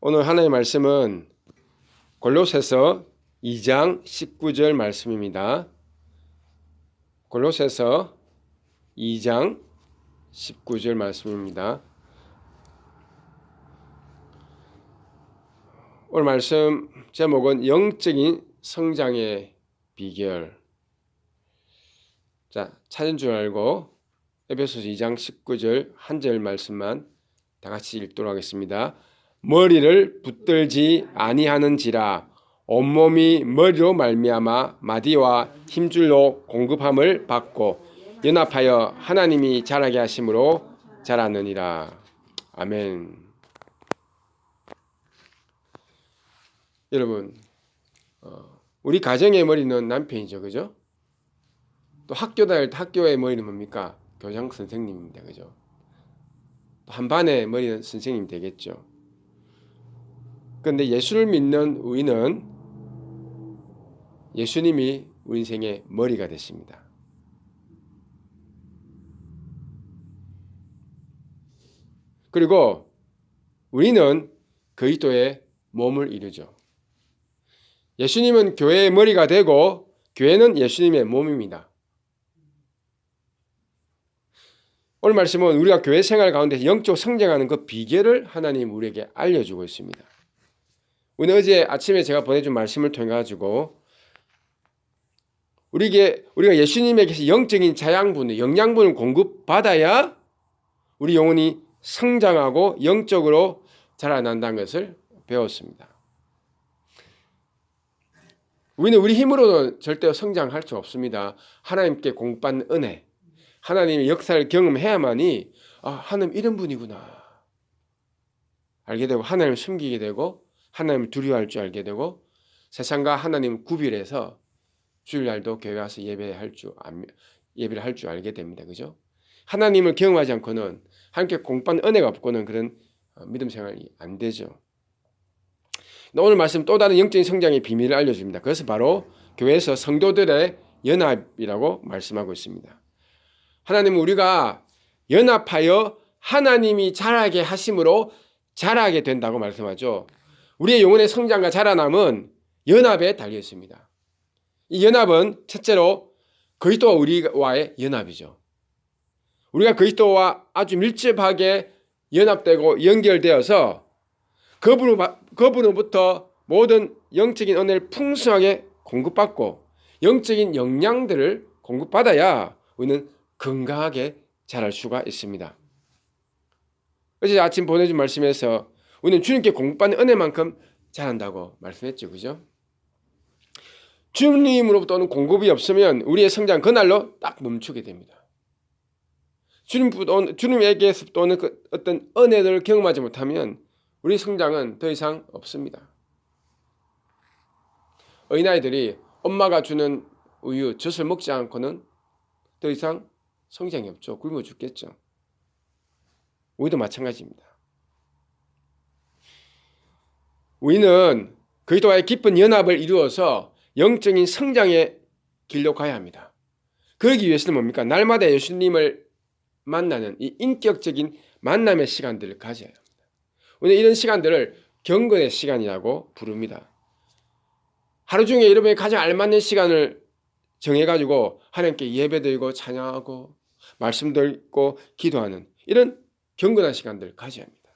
오늘 하나의 말씀은 골로새서 2장 19절 말씀입니다. 골로새서 2장 19절 말씀입니다. 오늘 말씀 제목은 영적인 성장의 비결. 자, 찾은 줄 알고 에베소서 2장 19절 한 절 말씀만 다 같이 읽도록 하겠습니다. 머리를 붙들지 아니하는지라 온몸이 머리로 말미암아 마디와 힘줄로 공급함을 받고 연합하여 하나님이 자라게 하심으로 자라느니라. 아멘. 여러분, 우리 가정의 머리는 남편이죠, 그죠? 또 학교 다닐 때 학교의 머리는 뭡니까? 교장 선생님입니다, 그죠? 또 한 반의 머리는 선생님 되겠죠. 그런데 예수를 믿는 우리는 예수님이 우리 인생의 머리가 되십니다. 그리고 우리는 그리스도의 몸을 이루죠. 예수님은 교회의 머리가 되고 교회는 예수님의 몸입니다. 오늘 말씀은 우리가 교회 생활 가운데 영적 성장하는 그 비결을 하나님 우리에게 알려주고 있습니다. 우리는 어제 아침에 제가 보내준 말씀을 통해 가지고 우리가 예수님에게서 영적인 자양분, 영양분을 공급받아야 우리 영혼이 성장하고 영적으로 자라난다는 것을 배웠습니다. 우리는 우리 힘으로는 절대 성장할 수 없습니다. 하나님께 공급받는 은혜, 하나님의 역사를 경험해야만이 하나님 이런 분이구나 알게 되고 하나님을 숨기게 되고 하나님을 두려워할 줄 알게 되고 세상과 하나님을 구별해서 주일날도 교회 와서 예배를 할 줄 알게 됩니다. 그죠? 하나님을 경험하지 않고는 함께 공급받는 은혜가 없고는 그런 믿음 생활이 안 되죠. 오늘 말씀 또 다른 영적인 성장의 비밀을 알려줍니다. 그것은 바로 교회에서 성도들의 연합이라고 말씀하고 있습니다. 하나님은 우리가 연합하여 하나님이 자라게 하심으로 자라게 된다고 말씀하죠. 우리의 영혼의 성장과 자라남은 연합에 달려 있습니다. 이 연합은 첫째로 그리스도와 우리와의 연합이죠. 우리가 그리스도와 아주 밀접하게 연합되고 연결되어서 그분으로부터 모든 영적인 은혜를 풍성하게 공급받고 영적인 영양들을 공급받아야 우리는 건강하게 자랄 수가 있습니다. 어제 아침 보내준 말씀에서 우리는 주님께 공급받는 은혜만큼 자란다고 말씀했죠. 그죠? 주님으로부터 오는 공급이 없으면 우리의 성장 그날로 딱 멈추게 됩니다. 주님에게서 오는 그 어떤 은혜를 경험하지 못하면 우리 성장은 더 이상 없습니다. 어린아이들이 엄마가 주는 우유, 젖을 먹지 않고는 더 이상 성장이 없죠. 굶어 죽겠죠. 우리도 마찬가지입니다. 우리는 그리스도와의 깊은 연합을 이루어서 영적인 성장의 길로 가야 합니다. 그러기 위해서는 뭡니까? 날마다 예수님을 만나는 이 인격적인 만남의 시간들을 가져야 합니다. 우리는 이런 시간들을 경건의 시간이라고 부릅니다. 하루 중에 여러분이 가장 알맞는 시간을 정해가지고 하나님께 예배드리고 찬양하고 말씀 듣고 기도하는 이런 경건한 시간들을 가져야 합니다.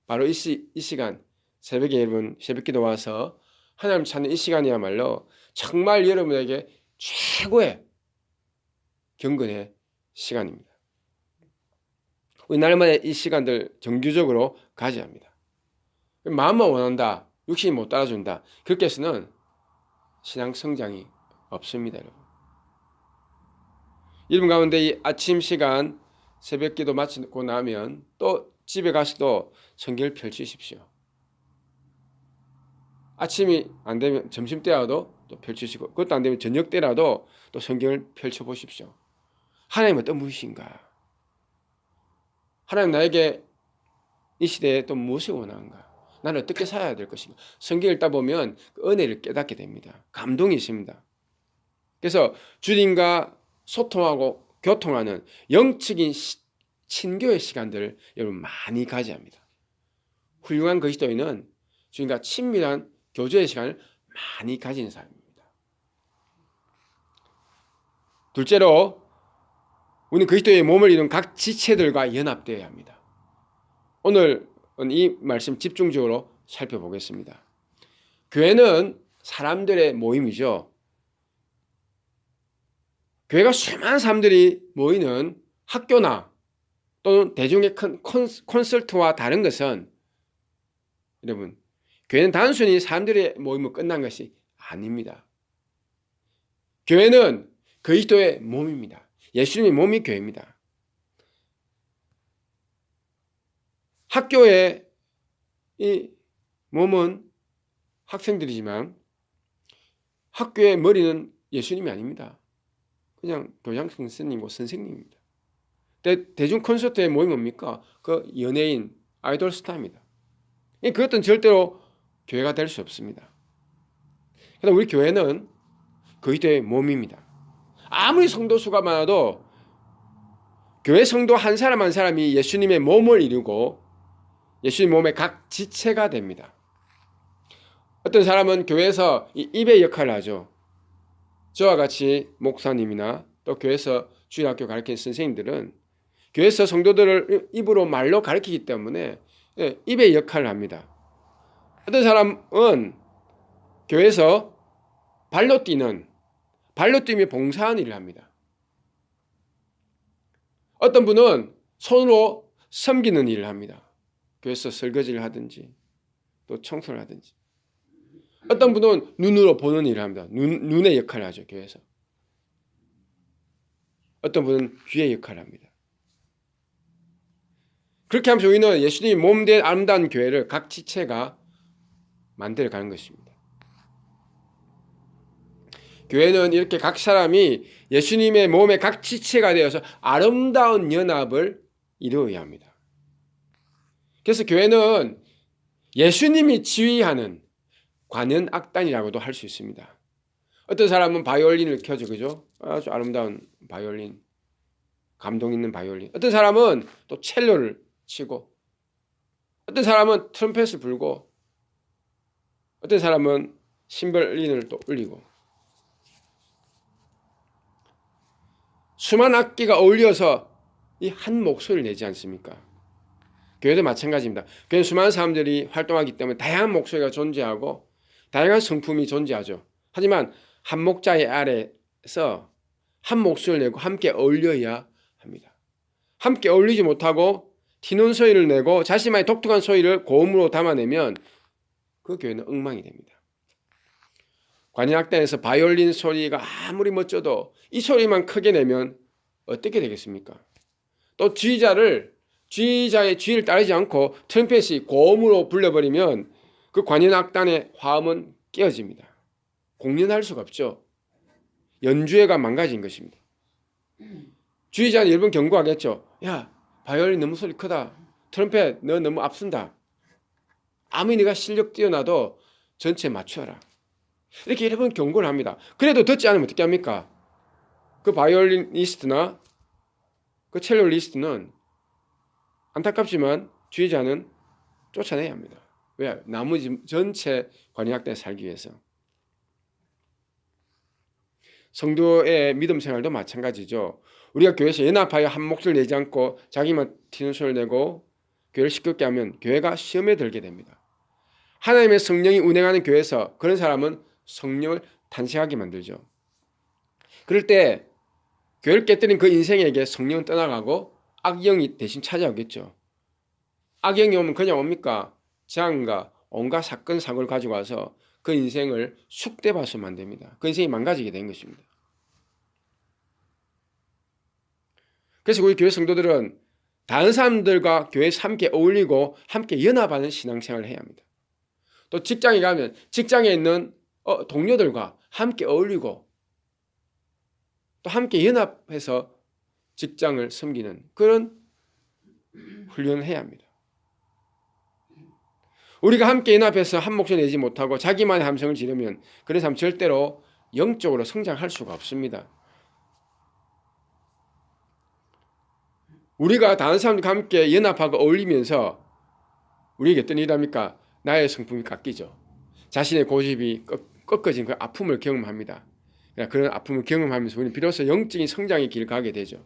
바로 이 시간 새벽에 여러분 새벽기도 와서 하나님 찾는 이 시간이야말로 정말 여러분에게 최고의 경건의 시간입니다. 우리 날마다 이 시간들 정규적으로 가져야 합니다. 마음만 원한다, 육신이 못 따라준다, 그렇게 해서는 신앙 성장이 없습니다. 여러분 가운데 이 아침 시간 새벽기도 마치고 나면 또 집에 가서도 성경을 펼치십시오. 아침이 안 되면 점심 때라도 또 펼치시고 그것도 안 되면 저녁 때라도 또 성경을 펼쳐보십시오. 하나님은 어떤 분이신가? 하나님 나에게 이 시대에 또 무엇을 원하는가? 나는 어떻게 살아야 될 것인가? 성경 읽다 보면 그 은혜를 깨닫게 됩니다. 감동이 있습니다. 그래서 주님과 소통하고 교통하는 영적인 친교의 시간들을 여러분 많이 가져야 합니다. 훌륭한 그리스도인은 주님과 친밀한 교제의 시간을 많이 가진 사람입니다. 둘째로 우리는 그리스도의 몸을 이룬 각 지체들과 연합되어야 합니다. 오늘은 이 말씀 집중적으로 살펴보겠습니다. 교회는 사람들의 모임이죠. 교회가 수많은 사람들이 모이는 학교나 또는 대중의 큰 콘서트와 다른 것은, 여러분, 교회는 단순히 사람들의 모임으로 끝난 것이 아닙니다. 교회는 그리스도의 몸입니다. 예수님의 몸이 교회입니다. 학교의 이 몸은 학생들이지만 학교의 머리는 예수님이 아닙니다. 그냥 교장 선생님이고 선생님입니다. 대중 콘서트의 모임 뭡니까? 그 연예인, 아이돌 스타입니다. 그것은 절대로 교회가 될 수 없습니다. 그래서 우리 교회는 그리스도의 몸입니다. 아무리 성도 수가 많아도 교회 성도 한 사람 한 사람이 예수님의 몸을 이루고 예수님 몸의 각 지체가 됩니다. 어떤 사람은 교회에서 입의 역할을 하죠. 저와 같이 목사님이나 또 교회에서 주일학교 가르치는 선생님들은 교회에서 성도들을 입으로 말로 가르치기 때문에 입의 역할을 합니다. 어떤 사람은 교회에서 발로 뛰며 봉사하는 일을 합니다. 어떤 분은 손으로 섬기는 일을 합니다. 교회에서 설거지를 하든지 또 청소를 하든지. 어떤 분은 눈으로 보는 일을 합니다. 눈의 역할을 하죠, 교회에서. 어떤 분은 귀의 역할을 합니다. 그렇게 하면서 우리는 예수님이 몸된 아름다운 교회를 각 지체가 만들어가는 것입니다. 교회는 이렇게 각 사람이 예수님의 몸의 각 지체가 되어서 아름다운 연합을 이루어야 합니다. 그래서 교회는 예수님이 지휘하는 관현 악단이라고도 할 수 있습니다. 어떤 사람은 바이올린을 켜죠, 그죠? 아주 아름다운 바이올린, 감동 있는 바이올린. 어떤 사람은 또 첼로를 치고, 어떤 사람은 트럼펫을 불고, 어떤 사람은 심벌린을 또 울리고. 수많은 악기가 어울려서 이 한 목소리를 내지 않습니까? 교회도 마찬가지입니다. 교회는 수많은 사람들이 활동하기 때문에 다양한 목소리가 존재하고 다양한 성품이 존재하죠. 하지만 한 목자의 아래에서 한 목소리를 내고 함께 어울려야 합니다. 함께 어울리지 못하고 튀는 소리를 내고 자신만의 독특한 소리를 고음으로 담아내면 그 교회는 엉망이 됩니다. 관현악단에서 바이올린 소리가 아무리 멋져도 이 소리만 크게 내면 어떻게 되겠습니까? 또 지휘자의 지휘를 따르지 않고 트럼펫이 고음으로 불러버리면 그 관현악단의 화음은 깨어집니다. 공연할 수가 없죠. 연주회가 망가진 것입니다. 지휘자는 여러 번 경고하겠죠. 야, 바이올린 너무 소리 크다. 트럼펫 너 너무 앞선다. 아무리 네가 실력 뛰어나도 전체 맞춰라. 이렇게 여러 번 경고를 합니다. 그래도 듣지 않으면 어떻게 합니까? 그 바이올리니스트나 그 첼로리스트는 안타깝지만 지휘자는 쫓아내야 합니다. 왜? 나머지 전체 관현악단에 살기 위해서. 성도의 믿음 생활도 마찬가지죠. 우리가 교회에서 연합하여 한 목소리를 내지 않고 자기만 튀는 소리를 내고 교회를 시끄럽게 하면 교회가 시험에 들게 됩니다. 하나님의 성령이 운행하는 교회에서 그런 사람은 성령을 탄식하게 만들죠. 그럴 때 교회를 깨뜨린 그 인생에게 성령은 떠나가고 악영이 대신 찾아오겠죠. 악영이 오면 그냥 옵니까? 재앙과 온갖 사건 사고를 가지고 와서 그 인생을 쑥대밭으로 만듭니다. 그 인생이 망가지게 된 것입니다. 그래서 우리 교회 성도들은 다른 사람들과 교회에서 함께 어울리고 함께 연합하는 신앙생활을 해야 합니다. 또 직장에 가면 직장에 있는 동료들과 함께 어울리고 또 함께 연합해서 직장을 섬기는 그런 훈련을 해야 합니다. 우리가 함께 연합해서 한 목소리 내지 못하고 자기만의 함성을 지르면 그런 사람 절대로 영적으로 성장할 수가 없습니다. 우리가 다른 사람들과 함께 연합하고 어울리면서 우리에게 어떤 일합니까? 나의 성품이 깎이죠. 자신의 고집이 꺾어진 그 아픔을 경험합니다. 그런 아픔을 경험하면서 우리는 비로소 영적인 성장의 길을 가게 되죠.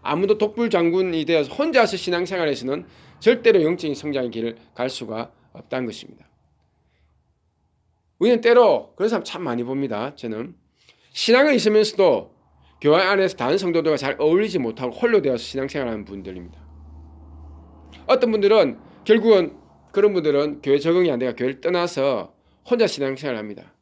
아무도 독불장군이 되어서 혼자서 신앙생활에서는 절대로 영적인 성장의 길을 갈 수가 없다는 것입니다. 우리는 때로 그런 사람 참 많이 봅니다. 저는 신앙은 있으면서도 교회 안에서 다른 성도들과 잘 어울리지 못하고 홀로 되어서 신앙생활하는 분들입니다. 어떤 분들은 결국은 그런 분들은 교회 적응이 안 돼서 교회를 떠나서 혼자 신앙생활을 합니다.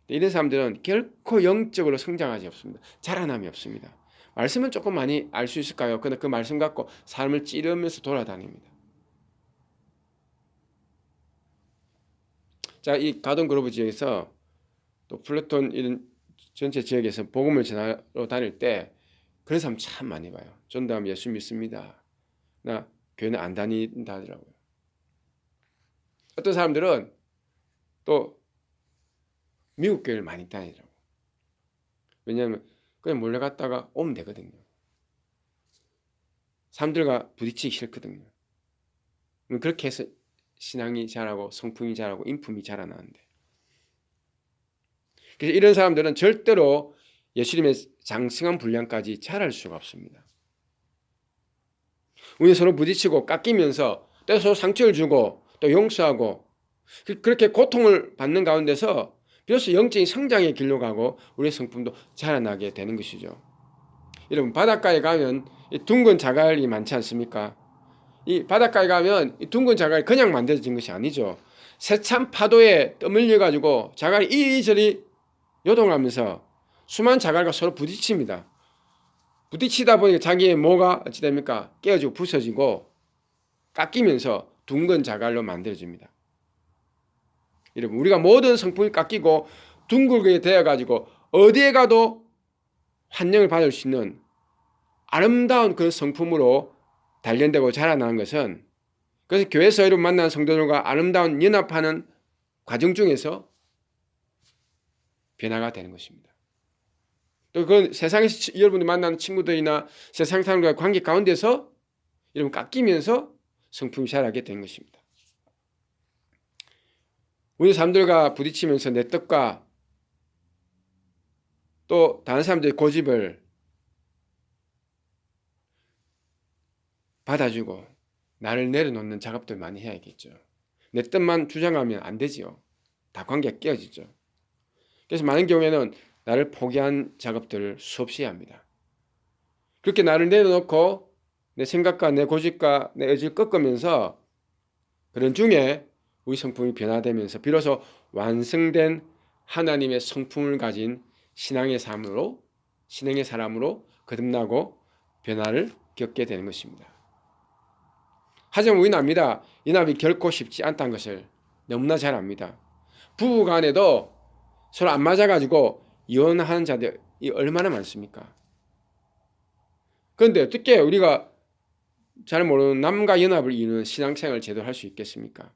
이런 사람들은 결코 영적으로 성장하지 없습니다. 자라남이 없습니다. 말씀은 조금 많이 알 수 있을까요? 그런데 그 말씀 갖고 삶을 찌르면서 돌아다닙니다. 자, 이 가돈 그로브 지역에서 또 플래톤 이런 전체 지역에서 복음을 전하러 다닐 때 그런 사람 참 많이 봐요. 전도하면 예수 믿습니다. 나 교회는 안 다닌다 하더라고요. 어떤 사람들은 또 미국 교회를 많이 다니더라고요. 왜냐하면 그냥 몰래 갔다가 오면 되거든요. 사람들과 부딪히기 싫거든요. 그렇게 해서 신앙이 자라고 성품이 자라고 인품이 자라나는데, 그래서 이런 사람들은 절대로 예수님의 장성한 분량까지 자랄 수가 없습니다. 우리 서로 부딪히고 깎이면서 또 서로 상처를 주고 또 용서하고 그렇게 고통을 받는 가운데서 비로소 영적인 성장의 길로 가고 우리의 성품도 자라나게 되는 것이죠. 여러분, 바닷가에 가면 이 둥근 자갈이 많지 않습니까? 이 바닷가에 가면 이 둥근 자갈이 그냥 만들어진 것이 아니죠. 세찬 파도에 떠밀려 가지고 자갈이 이리저리 요동하면서 수많은 자갈과 서로 부딪힙니다. 부딪히다 보니까 자기의 뭐가 어찌 됩니까? 깨어지고 부서지고 깎이면서 둥근 자갈로 만들어집니다. 여러분, 우리가 모든 성품이 깎이고 둥글게 되어가지고 어디에 가도 환영을 받을 수 있는 아름다운 그런 성품으로 단련되고 자라나는 것은, 그래서 교회에서 여러분 만나는 성도들과 아름다운 연합하는 과정 중에서 변화가 되는 것입니다. 또 그건 세상에서 여러분이 만나는 친구들이나 세상 사람들과의 관계 가운데서 여러분 깎이면서 성품이 자라게 되는 것입니다. 우리 사람들과 부딪히면서 내 뜻과 또 다른 사람들의 고집을 받아주고 나를 내려놓는 작업들 많이 해야겠죠. 내 뜻만 주장하면 안 되지요. 다 관계가 깨어지죠. 그래서 많은 경우에는 나를 포기한 작업들을 수없이 해야 합니다. 그렇게 나를 내려놓고 내 생각과 내 고집과 내 의지를 꺾으면서 그런 중에 우리 성품이 변화되면서 비로소 완성된 하나님의 성품을 가진 신앙의 사람으로 거듭나고 변화를 겪게 되는 것입니다. 하지만 우리는 압니다. 연합이 결코 쉽지 않다는 것을 너무나 잘 압니다. 부부간에도 서로 안 맞아가지고 이혼하는 자들이 얼마나 많습니까? 그런데 어떻게 우리가 잘 모르는 남과 연합을 이루는 신앙생활을 제대로 할 수 있겠습니까?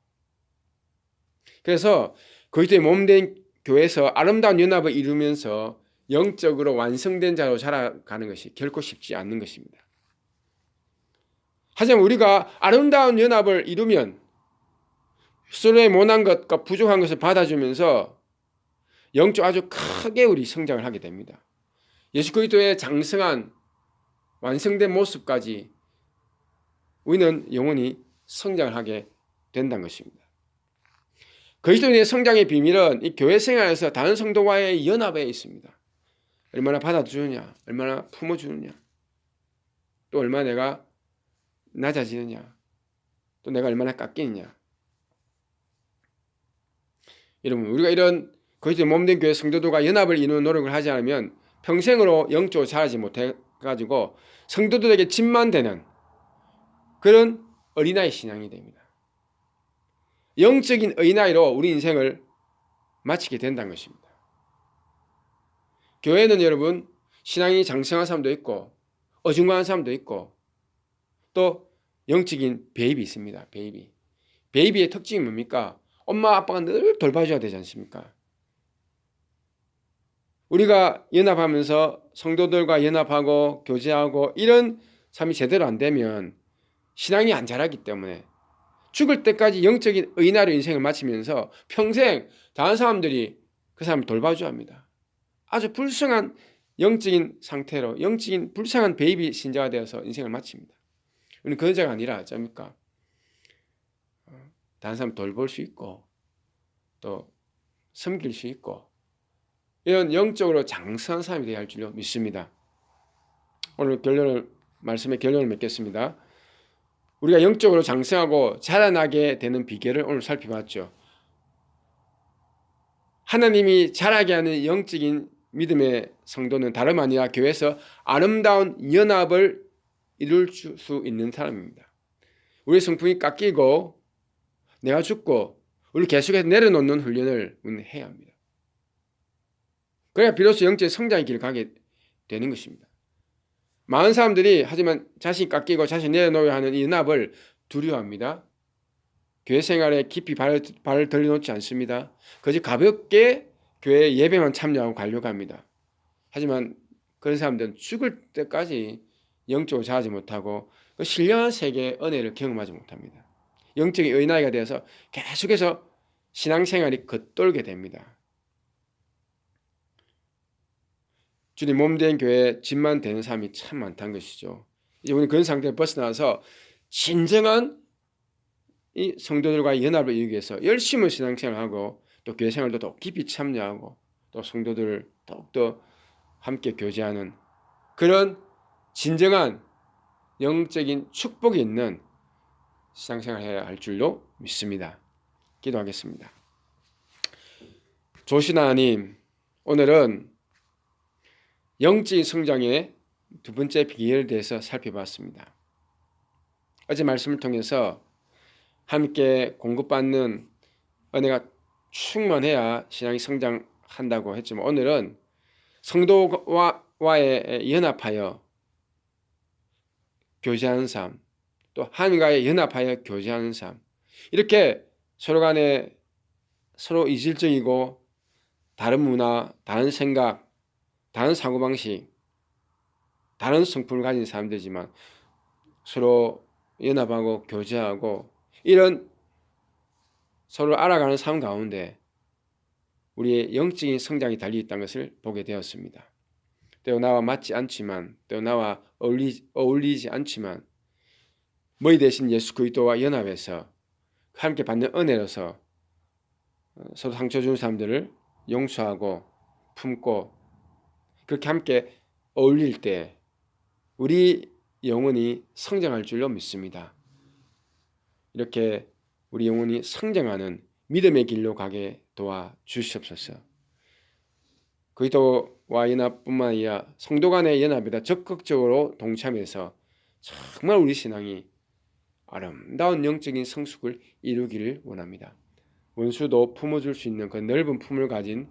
그래서 그리스도의 몸된 교회에서 아름다운 연합을 이루면서 영적으로 완성된 자로 자라가는 것이 결코 쉽지 않는 것입니다. 하지만 우리가 아름다운 연합을 이루면 서로의 못난 것과 부족한 것을 받아주면서 영적 아주 크게 우리 성장을 하게 됩니다. 예수 그리스도의 장성한 완성된 모습까지 우리는 영원히 성장을 하게 된다는 것입니다. 그리스도인의 성장의 비밀은 이 교회 생활에서 다른 성도와의 연합에 있습니다. 얼마나 받아주느냐, 얼마나 품어주느냐, 또 얼마나 내가 낮아지느냐, 또 내가 얼마나 깎이느냐. 여러분, 우리가 이런 그리스도의 몸된 교회 성도들과 연합을 이루는 노력을 하지 않으면 평생으로 영적으로 자라지 못해가지고 성도들에게 짐만 되는 그런 어린아이 신앙이 됩니다. 영적인 어린아이로 우리 인생을 마치게 된다는 것입니다. 교회는 여러분 신앙이 장성한 사람도 있고 어중간한 사람도 있고 또 영적인 베이비 있습니다. 베이비의 특징이 뭡니까? 엄마 아빠가 늘 돌봐줘야 되지 않습니까? 우리가 연합하면서 성도들과 연합하고 교제하고 이런 삶이 제대로 안 되면 신앙이 안 자라기 때문에 죽을 때까지 영적인 의인으로 인생을 마치면서 평생 다른 사람들이 그 사람을 돌봐줘야 합니다. 아주 불쌍한 영적인 상태로 영적인 불쌍한 베이비 신자가 되어서 인생을 마칩니다. 우리는 그런 자가 아니라 어쩝니까? 다른 사람 돌볼 수 있고 또 섬길 수 있고 이런 영적으로 장성한 사람이 되어야 할 줄로 믿습니다. 오늘 말씀의 결론을 맺겠습니다. 우리가 영적으로 장성하고 자라나게 되는 비결을 오늘 살펴봤죠. 하나님이 자라게 하는 영적인 믿음의 성도는 다름 아니라 교회에서 아름다운 연합을 이룰 수 있는 사람입니다. 우리 성품이 깎이고 내가 죽고 우리를 계속해서 내려놓는 훈련을 우리는 해야 합니다. 그래야 비로소 영적인 성장의 길을 가게 되는 것입니다. 많은 사람들이 하지만 자신이 깎이고 자신이 내려놓아야 하는 이 연합을 두려워합니다. 교회 생활에 깊이 발을 들여놓지 않습니다. 그저 가볍게 교회 예배만 참여하고 가려고 합니다. 하지만 그런 사람들은 죽을 때까지 영적으로 자라지 못하고 그 신령한 세계의 은혜를 경험하지 못합니다. 영적인 어린아이가 되어서 계속해서 신앙생활이 겉돌게 됩니다. 주님 몸된 교회에 집만 되는 사람이 참 많다는 것이죠. 이제 우리는 그런 상태를 벗어나서 진정한 이 성도들과의 연합을 이루기 위해서 열심히 신앙생활하고 또 교회 생활도 더 깊이 참여하고 또 성도들을 더욱더 함께 교제하는 그런 진정한 영적인 축복이 있는 신앙생활을 해야 할 줄로 믿습니다. 기도하겠습니다. 좋으신 하나님, 오늘은 영적인 성장의 두 번째 비결에 대해서 살펴봤습니다. 어제 말씀을 통해서 함께 공급받는 은혜가 충만해야 신앙이 성장한다고 했지만 오늘은 성도와의 연합하여 교제하는 삶, 또 하나님과의 연합하여 교제하는 삶, 이렇게 서로 간에 서로 이질적이고 다른 문화, 다른 생각, 다른 사고방식, 다른 성품을 가진 사람들이지만 서로 연합하고 교제하고 이런 서로 알아가는 삶 가운데 우리의 영적인 성장이 달려있다는 것을 보게 되었습니다. 때로 나와 맞지 않지만 때로 나와 어울리지 않지만 머리 대신 예수 그리스도와 연합해서 함께 받는 은혜로서 서로 상처 준 사람들을 용서하고 품고 그렇게 함께 어울릴 때 우리 영혼이 성장할 줄로 믿습니다. 이렇게 우리 영혼이 성장하는 믿음의 길로 가게 도와 주시옵소서. 그리스도와 연합뿐만 아니라 성도 간의 연합에다 적극적으로 동참해서 정말 우리 신앙이 아름다운 영적인 성숙을 이루기를 원합니다. 원수도 품어줄 수 있는 그 넓은 품을 가진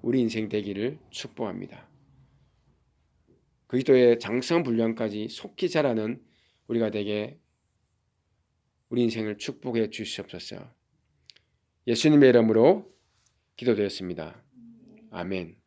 우리 인생 되기를 축복합니다. 그리스도의 장성한 분량까지 속히 자라는 우리가 되게 우리 인생을 축복해 주시옵소서. 예수님의 이름으로 기도드렸습니다. 아멘.